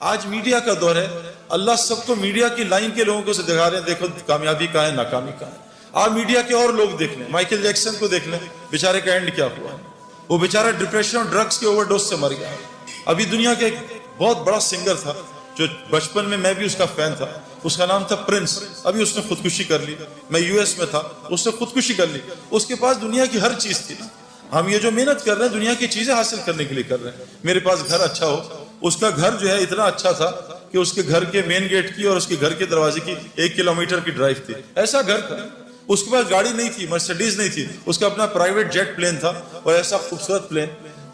آج میڈیا کا دور ہے، اللہ سب کو میڈیا کی لائن کے لوگوں کو سے دکھا رہے ہیں، دیکھو کامیابی کہاں ہے، ناکامی کہاں ہے۔ آپ میڈیا کے اور لوگ دیکھ لیں، مائیکل جیکسن کو دیکھ لیں، بیچارے کا اینڈ کیا ہوا، وہ بیچارہ ڈپریشن اور ڈرگز کے اوور ڈوز سے مر گیا۔ ابھی دنیا کا ایک بہت بڑا سنگر تھا جو بچپن میں بھی اس کا فین تھا، اس کا نام تھا پرنس، ابھی اس نے خودکشی کر لی۔ میں یو ایس میں تھا، اس نے خودکشی کر لی۔ اس کے پاس دنیا کی ہر چیز تھی۔ ہم یہ جو محنت کر رہے ہیں دنیا کی چیزیں حاصل کرنے کے لیے کر رہے ہیں۔ میرے پاس گھر اچھا ہو، اس کا گھر جو ہے اتنا اچھا تھا کہ اس کے گھر کے مین گیٹ کی اور اس کے گھر کے دروازے کی 1 کلومیٹر کی ڈرائیو تھی، ایسا گھر تھا۔ اس کے پاس گاڑی نہیں تھی، مرسیڈیز نہیں تھی، اس کا اپنا پرائیویٹ جیٹ پلین تھا، اور ایسا خوبصورت پلین،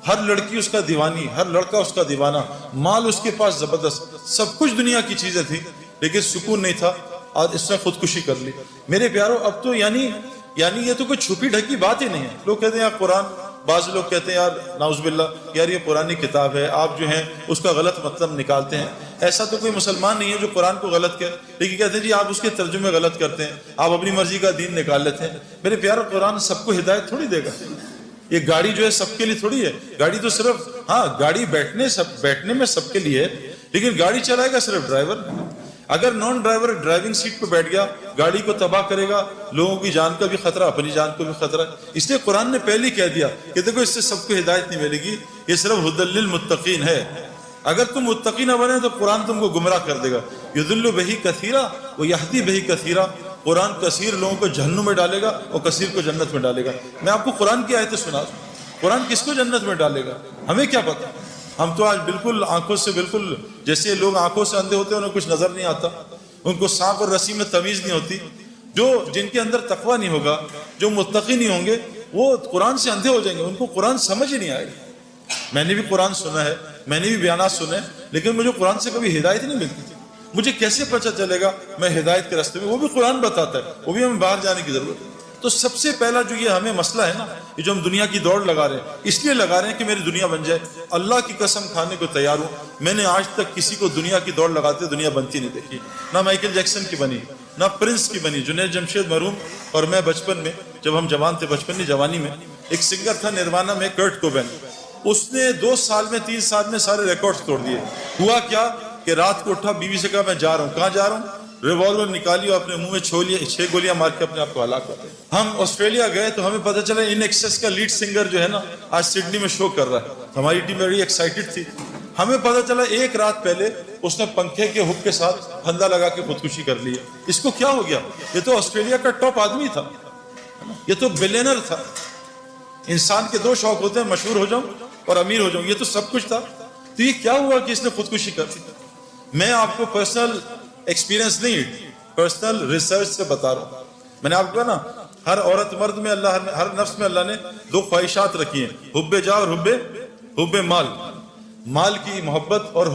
ہر لڑکی اس کا دیوانی، ہر لڑکا اس کا دیوانہ، مال اس کے پاس زبردست، سب کچھ دنیا کی چیزیں تھی، لیکن سکون نہیں تھا۔ آج اس نے خودکشی کر لی۔ میرے پیارو، اب تو یعنی یہ تو کوئی چھپی ڈھکی بات ہی نہیں ہے۔ لوگ کہتے ہیں یار قرآن، بعض لوگ کہتے ہیں یار نعوذ باللہ یار یہ پرانی کتاب ہے، آپ جو ہیں اس کا غلط مطلب نکالتے ہیں۔ ایسا تو کوئی مسلمان نہیں ہے جو قرآن کو غلط کہے، لیکن کہتے ہیں جی آپ اس کے ترجمے غلط کرتے ہیں، آپ اپنی مرضی کا دین نکال لیتے ہیں۔ میرے پیارو، قرآن سب کو ہدایت تھوڑی دے گا۔ یہ گاڑی جو ہے سب کے لیے تھوڑی ہے، گاڑی تو صرف گاڑی بیٹھنے میں سب کے لیے ہے، لیکن گاڑی چلائے گا صرف ڈرائیور۔ اگر نان ڈرائیور ڈرائیونگ سیٹ پہ بیٹھ گیا، گاڑی کو تباہ کرے گا، لوگوں کی جان کا بھی خطرہ، اپنی جان کو بھی خطرہ ہے۔ اس لیے قرآن نے پہلے کہہ دیا کہ دیکھو اس سے سب کو ہدایت نہیں ملے گی، یہ صرف ہدی للمتقین ہے۔ اگر تم متقی نہ بنے تو قرآن تم کو گمراہ کر دے گا۔ یضل بہ کثیرا ویہدی بہ کثیرا، قرآن کثیر لوگوں کو جہنم میں ڈالے گا اور کثیر کو جنت میں ڈالے گا۔ میں آپ کو قرآن کی آیتیں سنا دوں، قرآن کس کو جنت میں ڈالے گا ہمیں کیا پتا۔ ہم تو آج بالکل آنکھوں سے، بالکل جیسے لوگ آنکھوں سے اندھے ہوتے ہیں، انہیں کچھ نظر نہیں آتا، ان کو سانپ اور رسی میں تمیز نہیں ہوتی۔ جن کے اندر تقویٰ نہیں ہوگا، جو متقی نہیں ہوں گے، وہ قرآن سے اندھے ہو جائیں گے، ان کو قرآن سمجھ ہی نہیں آئے گی۔ میں نے بھی قرآن سنا ہے، میں نے بھی بیانات سنے، لیکن مجھے قرآن سے کبھی ہدایت نہیں ملتی تھی۔ مجھے کیسے پتہ چلے گا میں ہدایت کے راستے میں؟ وہ بھی قرآن بتاتا ہے، وہ بھی ہمیں باہر جانے کی ضرورت ہے۔ تو سب سے پہلا جو یہ ہمیں مسئلہ ہے نا، یہ جو ہم دنیا کی دوڑ لگا رہے ہیں، اس لیے لگا رہے ہیں کہ میری دنیا بن جائے۔ اللہ کی قسم کھانے کو تیار ہوں، میں نے آج تک کسی کو دنیا کی دوڑ لگاتے دنیا بنتی نہیں دیکھی۔ نہ مائیکل جیکسن کی بنی، نہ پرنس کی بنی، جنید جمشید مرحوم اور میں بچپن میں، جب ہم جوان تھے، بچپن نہیں جوانی میں، ایک سنگر تھا نروانہ میں، کرٹ کوبین، اس نے 2 سال میں 3 سال میں سارے ریکارڈز توڑ دیے۔ ہوا کیا کہ رات کو اٹھا، بیوی سے کہا میں جا رہا ہوں۔ کہاں جا رہا ہوں؟ ریوالور نکالی اور اپنے منہ میں 6 گولیاں مار کے اپنے آپ کو ہلاک کر دیا۔ ہم آسٹریلیا گئے تو ہمیں پتہ چلا ان ایکسیس کا لیڈ سنگر جو ہے نا آج سڈنی میں شو کر رہا ہے۔ ہماری ٹیم بڑی ایکسائٹڈ تھی۔ ہمیں پتہ چلا 1 رات پہلے اس نے پنکھے کے ہک کے ساتھ پھندا لگا کے خودکشی کر لی۔ اس کو کیا ہو گیا؟ یہ تو آسٹریلیا کا ٹاپ آدمی تھا، یہ تو بلینر تھا۔ انسان کے 2 شوق ہوتے ہیں، مشہور ہو جاؤں اور امیر ہو جاؤں، یہ تو سب کچھ تھا۔ تو یہ کیا ہوا کہ اس نے خودکشی کر دی؟ میں آپ کو پرسنل ایکسپیرینس نہیں، پرسنل ریسرچ سے بتا رہا ہوں۔ میں نے آپ کو کہا نا، ہر عورت مرد میں اللہ، ہر نفس میں اللہ نے 2 خواہشات رکھی ہیں، حب جا اور حب مال، مال کی محبت اور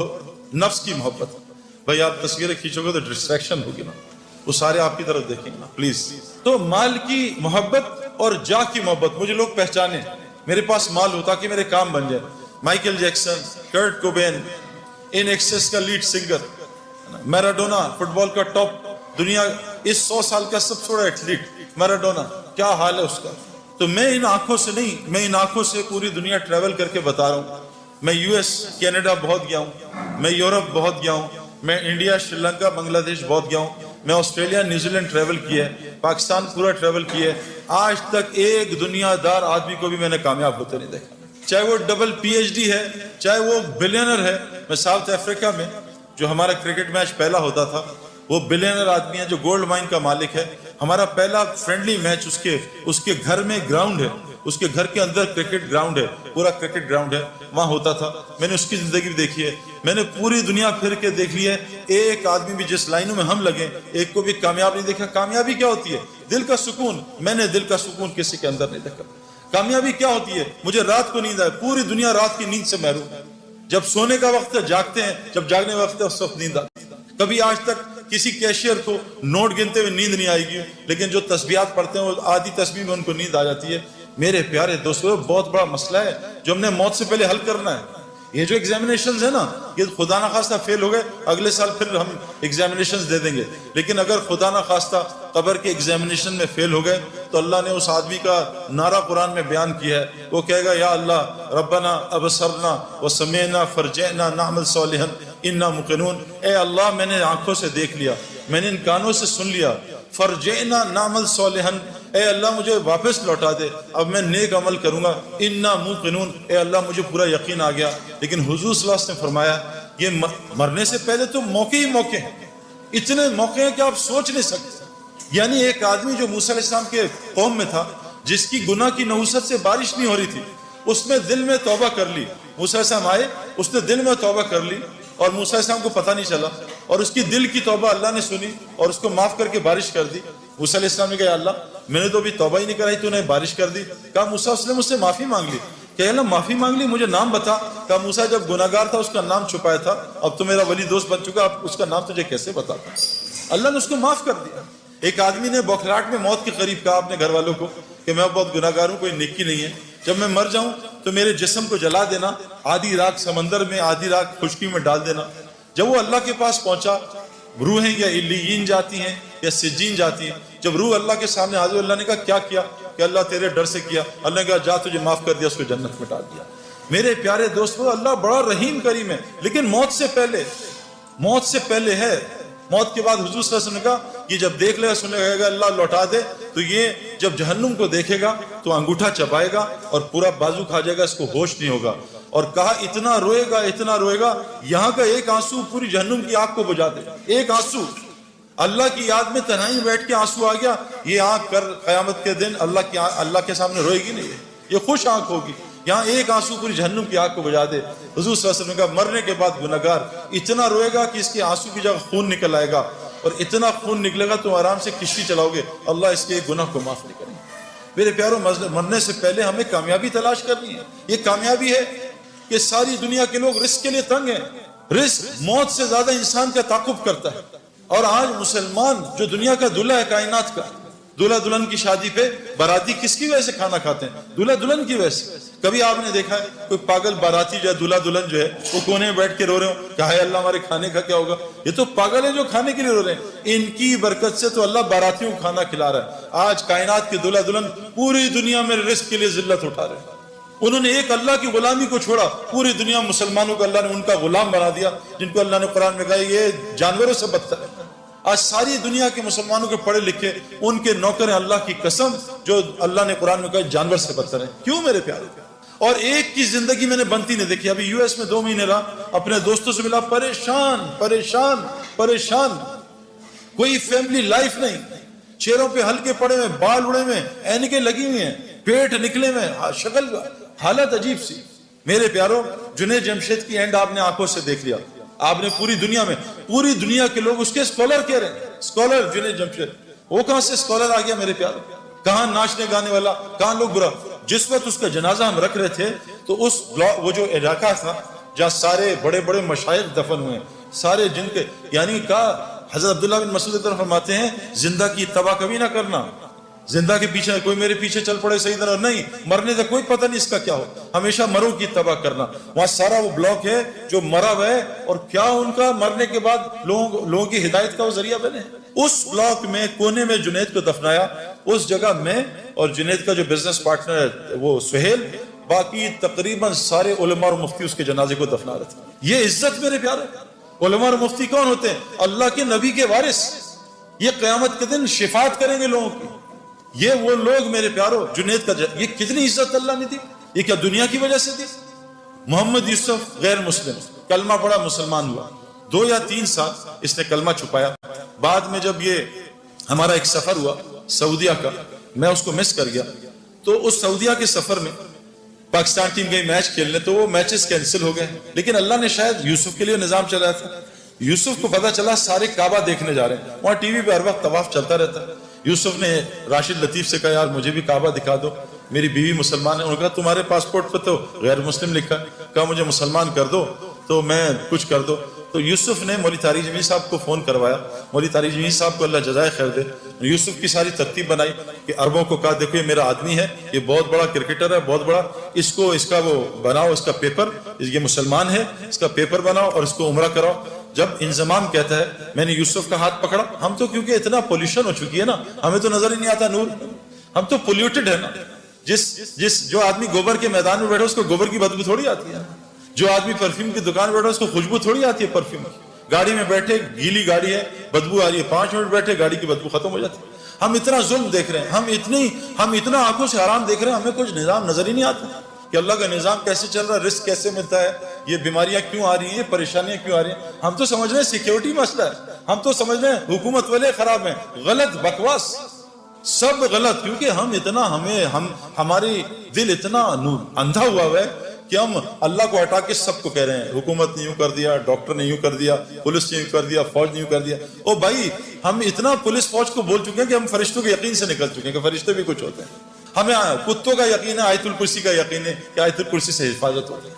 نفس کی محبت۔ بھائی آپ تصویریں کھینچو گے تو ڈسٹریکشن ہوگی نا، وہ سارے آپ کی طرف دیکھیں گے نا پلیز۔ تو مال کی محبت اور جا کی محبت، مجھے لوگ پہچانے، میرے پاس مال ہو تاکہ میرے کام بن جائے۔ مائیکل جیکسن، کرٹ کوبین، ان ایکسیس کا لیڈ سنگر، میراڈونا فٹ بال کا ٹاپ، دنیا اس 100 سال کا سب سے بڑا ایتھلیٹ میراڈونا، کیا حال ہے اس کا۔ تو میں ان آنکھوں سے نہیں، میں ان آنکھوں سے پوری دنیا ٹریول کر کے بتا رہا ہوں۔ میں یو ایس، کینیڈا بہت گیا ہوں، میں یورپ بہت گیا ہوں، میں انڈیا، سری لنکا، بنگلہ دیش بہت گیا ہوں، میں آسٹریلیا، نیوزی لینڈ ٹریول کیا ہے، پاکستان پورا ٹریول کیا ہے۔ آج تک ایک دنیا دار آدمی کو بھی میں نے کامیاب ہوتے نہیں دیکھا، چاہے وہ ڈبل PhD ہے، چاہے وہ بلینر ہے۔ میں ساؤتھ افریقہ میں جو ہمارا کرکٹ میچ پہلا ہوتا تھا، وہ بلینر آدمی ہے جو گولڈ مائن کا مالک ہے۔ ہمارا پہلا فرینڈلی میچ اس کے گھر میں گراؤنڈ ہے، اس کے گھر کے اندر کرکٹ گراؤنڈ ہے، پورا کرکٹ گراؤنڈ ہے، وہاں ہوتا تھا۔ میں نے اس کی زندگی بھی دیکھی ہے، میں نے پوری دنیا پھر کے دیکھ لی ہے۔ ایک آدمی بھی جس لائنوں میں ہم لگے، ایک کو بھی کامیاب نہیں دیکھا۔ کامیابی کیا ہوتی ہے؟ دل کا سکون۔ میں نے دل کا سکون کسی کے اندر نہیں دیکھا۔ کامیابی کیا ہوتی ہے؟ مجھے رات کو نیند آئے، پوری دنیا رات کی نیند سے محروم ہے۔ جب سونے کا وقت ہے جاگتے ہیں، جب جاگنے کا وقت ہے اس وقت نیند آتی ہے۔ کبھی آج تک کسی کیشیئر کو نوٹ گنتے ہوئے نیند نہیں آئے گی، لیکن جو تسبیحات پڑھتے ہیں وہ آدھی تسبیح میں ان کو نیند آ جاتی ہے۔ میرے پیارے دوستو، بہت بڑا مسئلہ ہے جو ہم نے موت سے پہلے حل کرنا ہے۔ یہ جو ایگزامینیشنز ہیں نا، یہ خدا نہ خواستہ فیل ہو گئے، اگلے سال پھر ہم ایگزامینیشنز دے دیں گے، لیکن اگر خدا نہ خواستہ قبر کے ایگزامینیشن میں فیل ہو گئے تو اللہ نے اس آدمی کا نعرہ قرآن میں بیان کیا ہے، وہ کہے گا یا اللہ ربنا ابصرنا وسمعنا فرجعنا نعمل صالحا انا موقنون، اے اللہ میں نے آنکھوں سے دیکھ لیا، میں نے ان کانوں سے سن لیا، فرجعنا نعمل صالحا، اے اللہ مجھے واپس لوٹا دے، اب میں نیک عمل کروں گا، انا موقنون، اے اللہ مجھے پورا یقین آ گیا۔ لیکن حضور صلی اللہ علیہ وسلم نے فرمایا یہ مرنے سے پہلے تو موقع ہی موقع ہیں، اتنے موقع ہیں کہ آپ سوچ نہیں سکتے۔ یعنی ایک آدمی جو موسیٰ علیہ السلام کے قوم میں تھا، جس کی گناہ کی نحوست سے بارش نہیں ہو رہی تھی، اس نے دل میں توبہ کر لی۔ موسیٰ علیہ السلام آئے، اس نے دل میں توبہ کر لی اور موسیٰ علیہ السلام کو پتہ نہیں چلا، اور اس کی دل کی توبہ اللہ نے سنی اور اس کو معاف کر کے بارش کر دی۔ موسیٰ علیہ السلام نے کہا اللہ میں نے تو ابھی توبہ ہی نہیں کرائی، تو نے بارش کر دی۔ کہا موسیٰ علیہ السلام مجھ سے معافی مانگ لی۔ کہ اللہ معافی مانگ لی، مجھے نام بتا۔ کہا موسیٰ جب گناہگار تھا اس کا نام چھپایا تھا، اب تو میرا ولی دوست بن چکا، اب اس کا نام تجھے کیسے بتاتا۔ اللہ نے اس کو معاف کر دیا۔ ایک آدمی نے بوکھلاہٹ میں موت کے قریب کہا اپنے گھر والوں کو کہ میں بہت گناہگار ہوں، کوئی نیکی نہیں ہے، جب میں مر جاؤں تو میرے جسم کو جلا دینا، آدھی رات سمندر میں آدھی رات خشکی میں ڈال دینا۔ جب وہ اللہ کے پاس پہنچا، روحیں یا علیین جاتی ہیں یا سجین جاتی ہیں، جب روح اللہ کے سامنے حاضر، اللہ نے کہا کیا کیا؟ کہ اللہ تیرے ڈر سے کیا۔ اللہ نے کہا جا تجھے معاف کر دیا، اس کو جنت میں ڈال دیا۔ میرے پیارے دوستو، اللہ بڑا رحیم کریم ہے، لیکن موت سے پہلے ہے۔ موت کے بعد حضور صلی اللہ علیہ وسلم نے کہا کہ جب دیکھ لے گا، سنے گا اللہ لوٹا دے، تو یہ جب جہنم کو دیکھے گا تو انگوٹھا چبائے گا اور پورا بازو کھا جائے گا، اس کو ہوش نہیں ہوگا۔ اور کہا اتنا روئے گا یہاں کا ایک آنسو پوری جہنم کی آگ کو بجھا دے گا۔ ایک آنسو، اللہ کی یاد میں تنہائی بیٹھ کے آنسو آ گیا، یہ آنکھ کر قیامت کے دن اللہ کے سامنے روئے گی نہیں، یہ خوش آنکھ ہوگی۔ یہاں ایک آنسو پوری جہنم کی آگ کو بجھا دے۔ حضور صلی اللہ علیہ وسلم نے کہا مرنے کے بعد گنہگار اتنا روئے گا کہ اس کے آنسو کی جگہ خون نکل آئے گا، اور اتنا خون نکلے گا تو آرام سے کشتی چلاؤ گے، اللہ اس کے گناہ کو معاف نہیں کریں گے۔ میرے پیاروں، مرنے سے پہلے ہمیں کامیابی تلاش کرنی ہے۔ یہ کامیابی ہے کہ ساری دنیا کے لوگ رزق کے لیے تنگ ہیں، رزق موت سے زیادہ انسان کا تعاقب کرتا ہے۔ اور آج مسلمان جو دنیا کا دلہا ہے کائنات کا، دلہا دلہن کی شادی پہ باراتی کس کی وجہ سے کھانا کھاتے ہیں؟ دلہا دلہن کی وجہ سے۔ کبھی آپ نے دیکھا ہے کوئی پاگل باراتی جو ہے، دلہا دلہن جو ہے، وہ کونے میں بیٹھ کے رو رہے ہوں کہ ہائے اللہ ہمارے کھانے کا کیا ہوگا؟ یہ تو پاگل ہیں جو کھانے کے لیے رو رہے ہیں۔ ان کی برکت سے تو اللہ باراتیوں کو کھانا کھلا رہا ہے۔ آج کائنات کے دلہا دلہن پوری دنیا میں رزق کے لیے ذلت اٹھا رہے ہیں۔ انہوں نے ایک اللہ کی غلامی کو چھوڑا، پوری دنیا مسلمانوں کو اللہ نے ان کا غلام بنا دیا، جن کو اللہ نے قرآن میں کہا یہ جانوروں سے بدتر ہے۔ آج ساری دنیا کے مسلمانوں کے پڑھے لکھے ان کے نوکر ہیں، اللہ کی قسم، جو اللہ نے قرآن میں کہا جانور سے بدتر ہیں۔ کیوں میرے پیارے؟ اور ایک کی زندگی میں نے بنتی نہیں دیکھی۔ ابھی US میں 2 مہینے رہا، اپنے دوستوں سے ملا، پریشان، کوئی فیملی لائف نہیں، چہروں پہ ہلکے پڑے ہوئے، بال اڑے ہوئے، اینکیں لگی ہوئی ہیں، پیٹ نکلے ہوئے، شکل حالت عجیب سی۔ میرے پیاروں، جنید جمشید کی اینڈ آپ نے آنکھوں سے دیکھ لیا۔ آپ نے پوری دنیا کے لوگ اس کے اسکالر کہہ رہے ہیں، اسکالر جنید جمشید۔ وہ کہاں سے اسکالر آ گیا میرے پیاروں؟ کہاں ناچنے گانے والا، کہاں لوگ برا۔ جس وقت اس کا جنازہ ہم رکھ رہے تھے تو وہ جو علاقہ تھا جہاں سارے بڑے بڑے مشائخ دفن ہوئے، سارے جن کے، یعنی کہا حضرت عبداللہ بن مسعود فرماتے ہیں زندہ کی اتباع کبھی نہ کرنا، زندہ کے پیچھے کوئی میرے پیچھے چل پڑے صحیح طرح نہیں، مرنے سے کوئی پتہ نہیں اس کا کیا ہو، ہمیشہ مروں کی اتباع کرنا۔ وہاں سارا وہ بلاک ہے جو مرا ہوا ہے، اور کیا ان کا مرنے کے بعد لوگوں کی ہدایت کا وہ ذریعہ بنے۔ اس بلاک میں کونے میں جنید کو دفنایا، اس جگہ میں، اور جنید کا جو بزنس پارٹنر ہے وہ سہیل، باقی تقریباً سارے علماء اور مفتی اس کے جنازے کو دفنا رہے تھے۔ یہ عزت میرے پیارے، علماء اور مفتی کون ہوتے ہیں؟ اللہ کے نبی کے وارث، یہ قیامت کے دن شفاعت کریں گے لوگوں کی۔ یہ وہ لوگ میرے پیارو، جنید کا یہ کتنی عزت اللہ نے دی، یہ کیا دنیا کی وجہ سے دی؟ محمد یوسف غیر مسلم، کلمہ پڑھا، مسلمان ہوا، 2 یا 3 سال اس نے کلمہ چھپایا۔ بعد میں جب یہ ہمارا ایک سفر ہوا سعودیہ کا، میں اس کو مس کر گیا، تو اس سعودیہ کے سفر میں پاکستان ٹیم گئی میچ کھیلنے، تو وہ میچز کینسل ہو گئے، لیکن اللہ نے شاید یوسف کے لیے نظام چلایا تھا۔ یوسف کو پتا چلا سارے کعبہ دیکھنے جا رہے ہیں، وہاں ٹی وی پہ ہر وقت طواف چلتا رہتا ہے۔ یوسف نے راشد لطیف سے کہا یار مجھے بھی کعبہ دکھا دو، میری بیوی مسلمان ہے۔ انہوں نے کہا تمہارے پاسپورٹ پہ تو غیر مسلم لکھا ہے، کہا مجھے مسلمان کر دو تو میں کچھ کر دو۔ تو یوسف نے مولوی طارق جمیل صاحب کو فون کروایا، مولوی طارق جمیل صاحب کو اللہ جزائے خیر دے، یوسف کی ساری ترتیب بنائی کہ عربوں کو کہا دیکھو یہ میرا آدمی ہے، یہ بہت بڑا کرکٹر ہے، بہت بڑا، اس کا وہ بناؤ، اس کا پیپر، یہ مسلمان ہے، اس کا پیپر بناؤ اور اس کو عمرہ کراؤ۔ جب انضمام کہتا ہے میں نے یوسف کا ہاتھ پکڑا، ہم تو کیونکہ اتنا پولیوشن ہو چکی ہے نا، ہمیں تو نظر ہی نہیں آتا نور، ہم تو پولیوٹڈ ہے نا۔ جو آدمی گوبر کے میدان میں بیٹھے اس کو گوبر کی بدبو تھوڑی آتی ہے، جو آدمی پرفیوم کی دکان بیٹھا اس کو خوشبو تھوڑی آتی ہے پرفیوم کی. گاڑی میں بیٹھے گیلی گاڑی ہے بدبو آ رہی ہے, 5 منٹ بیٹھے گاڑی کی بدبو ختم ہو جاتی ہے. ہم اتنا ظلم دیکھ رہے ہیں, ہم اتنا آنکھوں سے حرام دیکھ رہے ہیں, ہمیں کچھ نظام نظر ہی نہیں آتا کہ اللہ کا نظام کیسے چل رہا ہے, رزق کیسے ملتا ہے, یہ بیماریاں کیوں آ رہی ہیں, یہ پریشانیاں کیوں آ رہی ہیں. ہم تو سمجھ رہے ہیں سیکیورٹی مسئلہ ہے, ہم تو سمجھ رہے ہیں حکومت والے خراب ہیں. غلط, بکواس, سب غلط. کیونکہ ہماری دل اتنا اندھا ہوا ہے کہ ہم اللہ کو ہٹا کے سب کو کہہ رہے ہیں حکومت نے یوں کر دیا, ڈاکٹر نے یوں کر دیا, پولیس نے یوں کر دیا, فوج نے یوں کر دیا. او بھائی, ہم اتنا پولیس فوج کو بول چکے ہیں کہ ہم فرشتوں کے یقین سے نکل چکے ہیں کہ فرشتے بھی کچھ ہوتے ہیں. ہمیں کتوں کا یقین ہے, آیت الکرسی کا یقین ہے کہ آیت الکرسی سے حفاظت ہوتی ہے.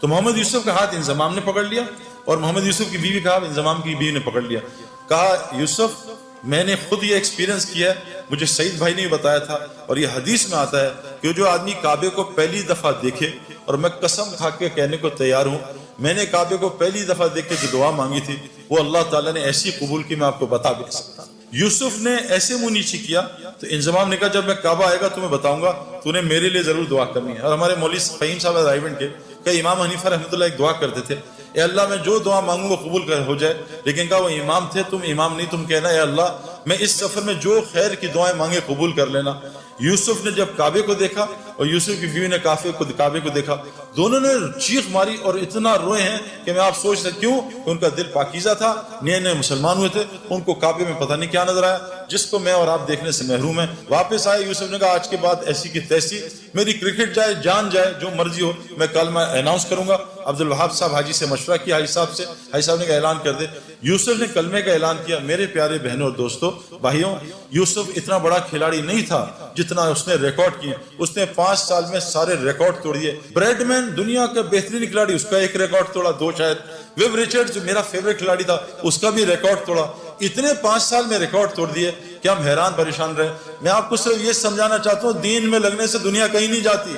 تو محمد یوسف کا ہاتھ انضمام نے پکڑ لیا, اور محمد یوسف کی بیوی کا ہاتھ انضمام کی بیوی نے پکڑ لیا. کہا یوسف میں نے خود یہ ایکسپیرینس کیا ہے, مجھے سعید بھائی نے بتایا تھا, اور یہ حدیث میں آتا ہے کہ جو آدمی کعبے کو پہلی دفعہ دیکھے, اور میں قسم کھا کے کہنے کو تیار ہوں, میں نے کعبے کو پہلی دفعہ دیکھ کے جو دعا مانگی تھی وہ اللہ تعالیٰ نے ایسی قبول کی میں آپ کو بتا بھی نہیں سکتا. یوسف نے ایسے منہ نیچی کیا تو انضمام نے کہا جب میں کعبہ آئے گا تمہیں بتاؤں گا, تو نے میرے لیے ضرور دعا کرنی ہے. اور ہمارے مولوی فہیم صاحب رائیونڈ کے کہ امام حنیفہ رحمۃ اللہ ایک دعا کرتے تھے, اے اللہ میں جو دعا مانگوں وہ قبول ہو جائے. لیکن کہا وہ امام تھے, تم امام نہیں, تم کہنا اے اللہ میں اس سفر میں جو خیر کی دعائیں مانگے قبول کر لینا. یوسف نے جب کعبے کو دیکھا اور یوسف کی بیوی نے کعبے کو دیکھا, دونوں نے چیخ ماری اور اتنا روئے ہیں کہ میں آپ سوچ سکتے کیوں, کہ ان کا دل پاکیزہ تھا, نئے نئے مسلمان ہوئے تھے, ان کو کعبے میں پتہ نہیں کیا نظر آیا جس کو میں اور آپ دیکھنے سے محروم ہیں. واپس آئے, یوسف نے کہا آج کے بعد ایسی کی تیسی, میری کرکٹ جائے جان جائے جو مرضی ہو, میں کل میں اناؤنس کروں گا. عبد الوہاب صاحب حاجی سے مشورہ کیا, حاجی صاحب سے, حاجی صاحب نے کہا اعلان کر دے. یوسف نے کلمے کا اعلان کیا. میرے پیارے بہنوں اور دوستوں بھائیوں, یوسف اتنا بڑا کھلاڑی نہیں تھا جتنا اس نے ریکارڈ کیے. اس نے 5 سال میں سارے ریکارڈ توڑ دیے. بریڈ مین دنیا کا بہترین کھلاڑی, اس کا ایک ریکارڈ توڑا, 2 شاید. ویب ریچرڈ جو میرا فیوریٹ کھلاڑی تھا اس کا بھی ریکارڈ توڑا. اتنے 5 سال میں ریکارڈ توڑ دیے کہ ہم حیران پریشان رہے. میں آپ کو صرف یہ سمجھانا چاہتا ہوں دین میں لگنے سے دنیا کہیں نہیں جاتی.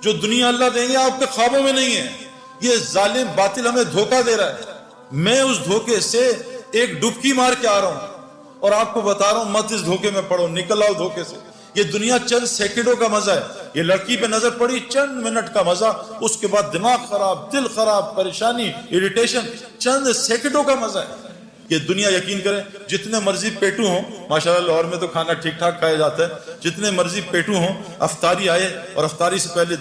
جو دنیا اللہ دیں گے آپ کے خوابوں میں نہیں ہے. یہ ظالم باطل ہمیں دھوکہ دے رہا ہے. میں اس دھوکے سے ایک ڈبکی مار کے آ رہا ہوں اور آپ کو بتا رہا ہوں مت اس دھوکے میں پڑو, نکل آؤ دھوکے سے. یہ دنیا چند سیکنڈوں کا مزہ ہے. یہ لڑکی پہ نظر پڑی, چند منٹ کا مزہ, اس کے بعد دماغ خراب, دل خراب, پریشانی, اریٹیشن, چند سیکنڈوں کا مزہ ہے. یہ دنیا یقین کریں جتنے مرضی پیٹو ہوں, ماشاءاللہ لاہور میں تو کھانا ٹھیک ٹھاک کھایا جاتا ہے, جتنے مرضی پیٹو ہوں, افطاری آئے اور افطاری سے پہلے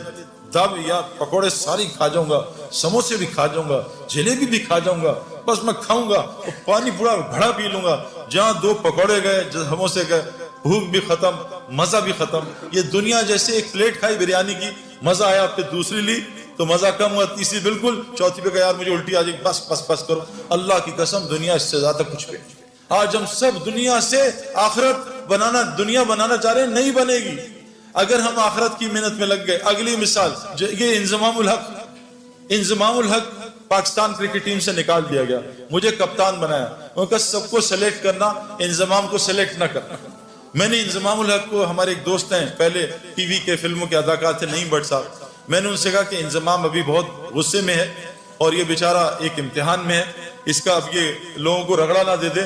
دب یا پکوڑے ساری کھا جاؤں گا, سموسے بھی کھا جاؤں گا, جلیبی بھی کھا جاؤں گا, بس میں کھاؤں گا اور پانی پورا گھڑا پی لوں گا. جہاں 2 پکوڑے گئے, سموسے گئے, بھوک بھی ختم, مزہ بھی ختم. یہ دنیا جیسے ایک پلیٹ کھائی بریانی کی, مزہ آیا, پھر دوسری لی تو مزہ کم ہوا, تیسری بالکل, چوتھی پہ کہا یار مجھے الٹی آ جائے, بس بس بس کرو. اللہ کی قسم دنیا اس سے زیادہ کچھ بھی. آج ہم سب دنیا سے آخرت بنانا, دنیا بنانا چاہ رہے ہیں, نہیں بنے گی اگر ہم آخرت کی محنت میں لگ گئے. اگلی مثال, یہ انضمام الحق پاکستان کرکٹ ٹیم سے نکال دیا گیا, مجھے کپتان بنایا. ان کا سب کو سلیکٹ کرنا, انضمام کو سلیکٹ نہ کرنا. میں نے انضمام الحق کو, ہمارے ایک دوست ہیں پہلے ٹی وی کے فلموں کے اداکار تھے نعیم بٹ صاحب, میں نے ان سے کہا کہ انضمام ابھی بہت غصے میں ہے اور یہ بیچارہ ایک امتحان میں ہے, اس کا اب یہ لوگوں کو رگڑا نہ دے دے.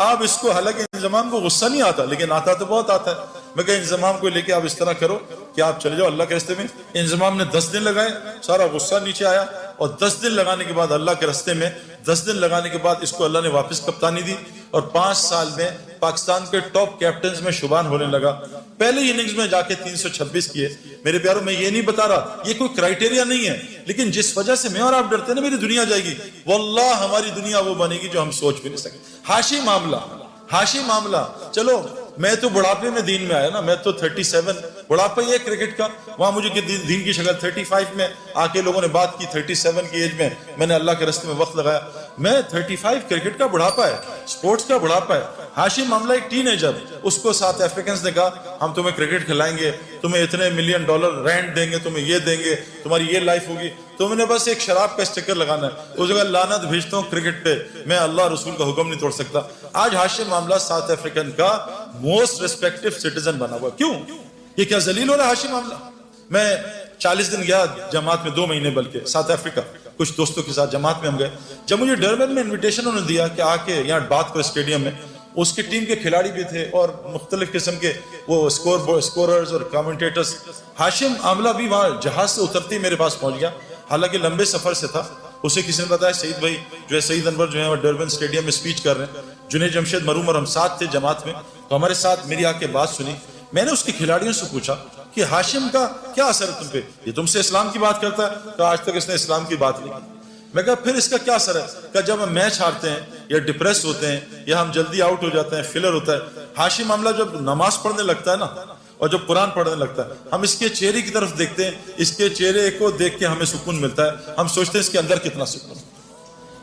آپ اس کو, حالانکہ انضمام کو غصہ نہیں آتا لیکن آتا تو بہت آتا ہے. میں کہا انضمام کو لے کے آپ اس طرح کرو کہ آپ چلے جاؤ اللہ کے راستے میں. انضمام نے 10 دن لگائے, سارا غصہ نیچے آیا, اور 10 دن لگانے کے بعد اللہ کے راستے میں 10 دن لگانے کے بعد اس کو اللہ نے واپس کپتانی دی, اور 5 سال میں پاکستان کے ٹاپ کیپٹنز میں شمار ہونے لگا. پہلے اننگز میں جا کے 326 کیے. میرے پیاروں, میں یہ نہیں بتا رہا یہ کوئی کرائٹیریا نہیں ہے, لیکن جس وجہ سے میں اور آپ ڈرتے ہیں نا میری دنیا جائے گی, واللہ ہماری دنیا وہ بنے گی جو ہم سوچ بھی نہیں سکتے. ہاشی معاملہ, چلو میں تو بڑھاپے میں دین میں آیا نا, میں تو 37 بڑھاپا ہی ہے کرکٹ کا, وہاں مجھے دین کی شکل 35 میں آ کے لوگوں نے بات کی, 37 کی ایج میں میں نے اللہ کے راستے میں وقت لگایا. میں 35 کرکٹ کا بڑھاپا ہے, سپورٹس کا بڑھاپا ہے. ہاشم معاملہ ایک ٹین ایجر, اس کو ساؤتھ افریقنز نے کہا ہم تمہیں کرکٹ کھلائیں گے, تمہیں اتنے $1 ملین رینٹ دیں گے, تمہیں یہ دیں گے, تمہاری یہ لائف ہوگی, تم نے بس ایک شراب کا اسٹکر لگانا ہے. اس جگہ لعنت بھیجتا ہوں کرکٹ پہ, میں اللہ رسول کا حکم نہیں توڑ سکتا. آج ہاشم معاملہ ساؤتھ افریقن کا موسٹ ریسپیکٹیو سٹیزن بنا ہوا. کیوں؟ یہ کیا ذلیل ہو رہا ہے ہاشم معاملہ؟ میں 40 دن گیا جماعت میں, 2 مہینے بلکہ, ساؤتھ افریقہ, کچھ دوستوں کے ساتھ جماعت میں ہم گئے. جب مجھے ڈربن میں انویٹیشن انہوں نے دیا کہ آ کے یہاں بات کرو اسٹیڈیم میں, اس کی ٹیم کے کھلاڑی بھی تھے اور مختلف قسم کے وہ اسکوررز اور کامنٹیٹرز. ہاشم معاملہ بھی وہاں جہاز سے اترتے میرے پاس پہنچ گیا حالانکہ لمبے سفر سے تھا. اسے کسی نے بتایا سعید بھائی جو ہے سعید انور جو ہے وہ ڈربن اسٹیڈیم میں اسپیچ کر رہے ہیں. جنید جمشید مرحوم اور ہم ساتھ تھے جماعت میں, تو ہمارے ساتھ میری آ کے بات سنی. میں نے اس کے کھلاڑیوں سے پوچھا کہ ہاشم کا کیا اثر ہے تم پہ, یہ تم سے اسلام کی بات کرتا ہے, تو آج تک اس نے اسلام کی بات نہیں کی. میں کہا پھر اس کا کیا اثر ہے؟ کہ جب ہم میچ ہارتے ہیں یا ڈپریس ہوتے ہیں یا ہم جلدی آؤٹ ہو جاتے ہیں, فیلر ہوتا ہے, ہاشم معاملہ جب نماز پڑھنے لگتا ہے نا اور جب قرآن پڑھنے لگتا ہے, ہم اس کے چہرے کی طرف دیکھتے ہیں, اس کے چہرے کو دیکھ کے ہمیں سکون ملتا ہے, ہم سوچتے ہیں اس کے اندر کتنا سکون.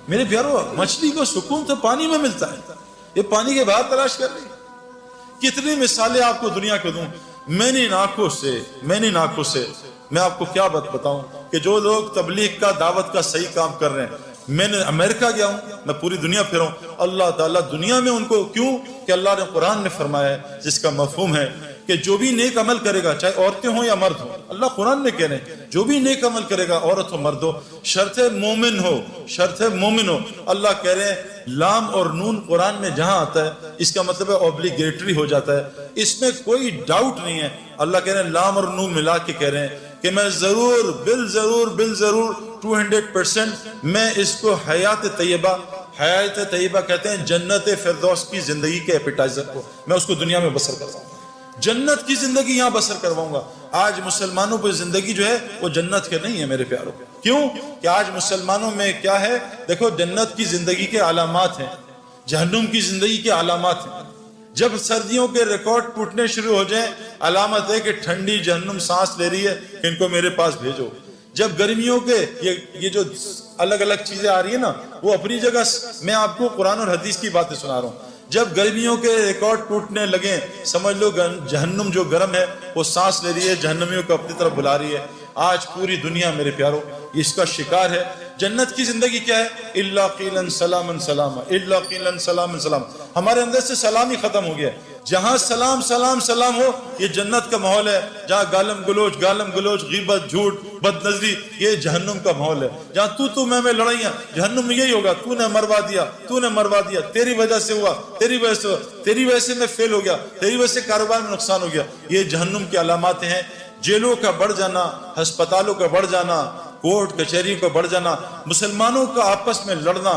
میرے پیارو, مچھلی کو سکون تو پانی میں ملتا ہے, یہ پانی کے باہر تلاش کر رہی. کتنی مثالیں آپ کو دنیا کو دوں, میں نے آنکھوں سے میں آپ کو کیا بات بتاؤں کہ جو لوگ تبلیغ کا دعوت کا صحیح کام کر رہے ہیں. میں نے امریکہ گیا ہوں, میں پوری دنیا پھرا ہوں. اللہ تعالیٰ دنیا میں ان کو, کیوں کہ اللہ نے قرآن میں فرمایا ہے جس کا مفہوم ہے کہ جو بھی نیک عمل کرے گا, چاہے عورتیں ہوں یا مرد ہوں, اللہ قرآن میں کہہ رہے ہیں جو بھی نیک عمل کرے گا, عورت ہو مرد ہو, شرط مومن ہو. اللہ کہہ رہے ہیں لام اور نون قرآن میں جہاں آتا ہے اس کا مطلب ہے اوبلیگیٹری ہو جاتا ہے, اس میں کوئی ڈاؤٹ نہیں ہے. اللہ کہہ رہے ہیں لام اور نون ملا کے کہہ رہے ہیں کہ میں ضرور بالضرور 200% میں اس کو حیات طیبہ کہتے ہیں جنت فردوس کی زندگی کے ایپیٹائزر کو, میں اس کو دنیا میں بسر کرواؤں گا, جنت کی زندگی یہاں بسر کرواؤں گا. آج مسلمانوں پہ زندگی جو ہے وہ جنت کے نہیں ہے میرے پیاروں. کیوں کہ آج مسلمانوں میں کیا ہے, دیکھو جنت کی زندگی کے علامات ہیں, جہنم کی زندگی کے علامات ہیں. جب سردیوں کے ریکارڈ ٹوٹنے شروع ہو جائیں, علامت ہے کہ ٹھنڈی جہنم سانس لے رہی ہے, ان کو میرے پاس بھیجو. جب گرمیوں کے یہ جو الگ الگ چیزیں آ رہی ہیں نا, وہ اپنی جگہ, میں آپ کو قرآن اور حدیث کی باتیں سنا رہا ہوں. جب گرمیوں کے ریکارڈ ٹوٹنے لگیں, سمجھ لو جہنم جو گرم ہے وہ سانس لے رہی ہے, جہنمیوں کو اپنی طرف بلا رہی ہے. آج پوری دنیا میرے پیاروں اس کا شکار ہے. جنت کی زندگی کیا ہے؟ الا قیلا سلاما سلاما, الا قیلا سلاما سلام. ہمارے اندر سے سلام ہی ختم ہو گیا. جہاں سلام ہو, یہ جنت کا ماحول ہے. جہاں گالم گلوچ, غیبت, جھوٹ, بد نظری, یہ جہنم کا ماحول ہے. جہاں تو میں لڑائیاں, جہنم میں یہی ہوگا, تو نے مروا دیا, تیری وجہ سے ہوا, تیری وجہ سے میں فیل ہو گیا, تیری وجہ سے کاروبار میں نقصان ہو گیا. یہ جہنم کی علامات ہیں. جیلوں کا بڑھ جانا, ہسپتالوں کا بڑھ جانا, کورٹ کچہریوں کا بڑھ جانا, مسلمانوں کا آپس میں لڑنا,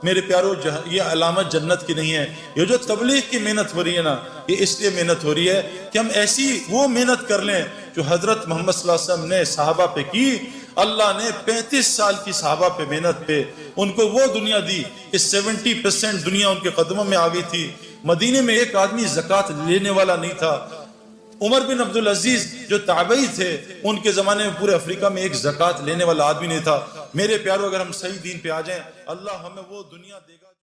میرے پیارو یہ علامت جنت کی نہیں ہے. یہ جو تبلیغ کی محنت ہو رہی ہے نا, یہ اس لیے محنت ہو رہی ہے کہ ہم ایسی وہ محنت کر لیں جو حضرت محمد صلی اللہ علیہ وسلم نے صحابہ پہ کی. اللہ نے 35 سال کی صحابہ پہ محنت پہ ان کو وہ دنیا دی کہ 70% دنیا ان کے قدموں میں آ گئی تھی. مدینے میں ایک آدمی زکوٰۃ لینے والا نہیں تھا. عمر بن عبدالعزیز جو تابعی تھے, ان کے زمانے میں پورے افریقہ میں ایک زکوٰۃ لینے والا آدمی نہیں تھا. میرے پیارو, اگر ہم صحیح دین پہ آ جائیں, اللہ ہمیں وہ دنیا دے گا.